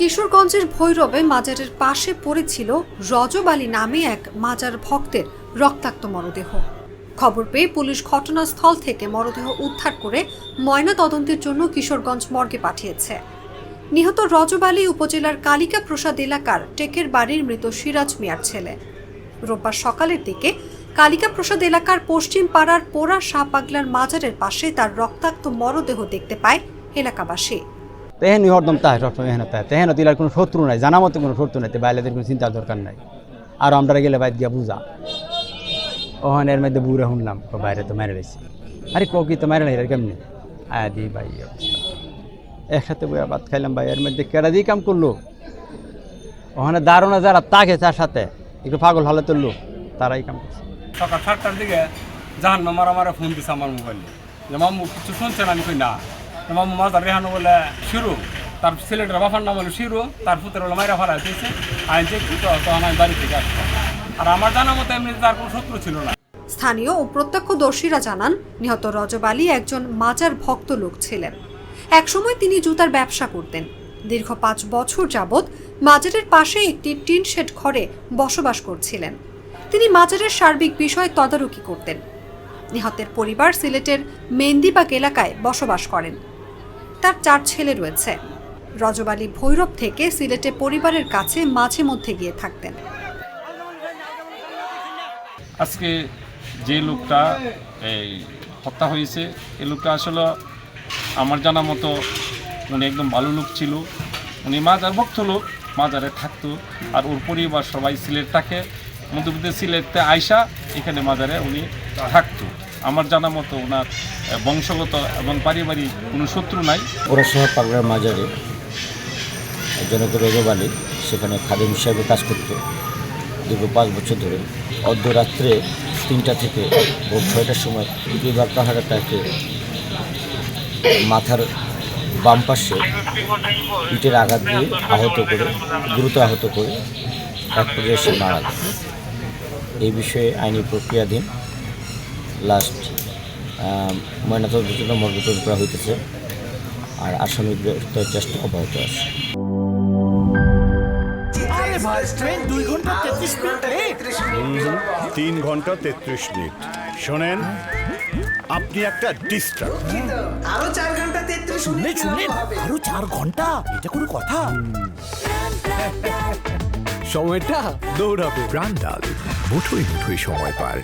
কিশোরগঞ্জের ভৈরবে মাজারের পাশে পড়েছিল রজব আলী নামে এক মাজার ভক্তের রক্তাক্ত মরদেহ। খবর পেয়ে পুলিশ ঘটনাস্থল থেকে মরদেহ উদ্ধার করে ময়না তদন্তের জন্য কিশোরগঞ্জ মর্গে পাঠিয়েছে। নিহত রজব আলী উপজেলার কালিকা প্রসাদ এলাকার টেকের বাড়ির মৃত সিরাজ মিয়ার ছেলে। রোববার সকালের দিকে কালিকা প্রসাদ এলাকার পশ্চিম পাড়ার পোড়া শাহ পাগলার মাজারের পাশে তার রক্তাক্ত মরদেহ দেখতে পায় এলাকাবাসী। তেহেনি হরদম তাহে সবসময় এখানে তাহে তেহেন তিলার কোনো শত্রু নাই, জানা মতো কোনো শত্রু নাই, বাইরেদের কোনো চিন্তার দরকার নাই। আর আমরা গেলে বাইর গিয়া বুঝা ওখানে এর মধ্যে বুড়ে শুনলাম বাইরে তো মেরে রয়েছে। আরে কি তো মেরে নাই কেমনি আয়া দিই ভাই একসাথে বইয়া ভাত খাইলাম ভাই, এর মধ্যে কেডা দিয়ে কাম করলো ওখানে দারুণা যারা তাকে তার সাথে একটু পাগল হলে তুললো তারাই কাম করছে। সকাল 7টার দিকে জাহান মারা ফোন দিছে আমার মোবাইলে যে মাম্মু কিছু শুনছেন। আমি কই না। মাম্মু মাজার রেহানো বলে শিরু, তার ছেলেটার বাবার নাম হলো শিরু, তার পুতের হলো মাইরা ফারা দিয়েছে। আমি দেখছি তো আমি বাড়ি থেকে আসলাম। আর আমার জানা মতো এমনি তার কোনো শত্রু ছিল না। স্থানীয় ও প্রত্যক্ষদর্শীরা জানান, নিহত রজব আলী একজন মাজার ভক্ত লোক ছিলেন। একসময় তিনি জুতার ব্যবসা করতেন। দীর্ঘ 5 বছর যাবৎ মাজারের পাশে একটি টিন শেড ঘরে বসবাস করছিলেন। তিনি মাজারের সার্বিক বিষয় তদারকি করতেন। নিহতের পরিবার সিলেটের মেন্দিবাগ এলাকায় বসবাস করেন। তার 4 ছেলে রয়েছে। রজব আলী ভৈরব থেকে সিলেটে পরিবারের কাছে মাঝে মধ্যে গিয়ে থাকতেন। আজকে যে লোকটা এই হত্যা হয়েছে, এই লোকটা আসলে আমার জানা মতো উনি একদম ভালো লোক ছিল। উনি মাজার ভক্ত লোক, মাজারে থাকতো। আর ওর পরিবার সবাই সিলেট থাকে, মধ্যবিত্ত সিলেটে আইসা এখানে মাজারে উনি থাকতো। আমার জানা মতো ওনার বংশগত এবং পারিবারিক কোনো শত্রু নাই। পোড়া শাহ পাগলার মাজারে জনক রজব আলী সেখানে খাদেম হিসাবে কাজ করত দীর্ঘ 5 বছর ধরে। অর্ধরাত্রে 3টা থেকে ভোর 6টার সময় দুইবার পাহাড়টাকে মাথার বাম পাশে ইটের আঘাত দিয়ে দ্রুত আহত করে এক পর্যায়ে সে মারা যায়। এই বিষয়ে আইনি প্রক্রিয়াধীন লাস্ট ময়নাতদন্তের জন্য মর্গ তদন্ত করা হইতেছে। আর আসামি গ্রেফতারের চেষ্টা অব্যাহত আছে। 3 ঘন্টা 33 মিনিট। শোনেন, আপনি একটা ডিস্টার্ব। আরো 4 ঘন্টা 33 মিনিট আরো 4 ঘন্টা, এটা কোনো কথা? সময়টা দৌড়াবে। প্রাণ ডাল মুঠোই মুঠোই সময় পার।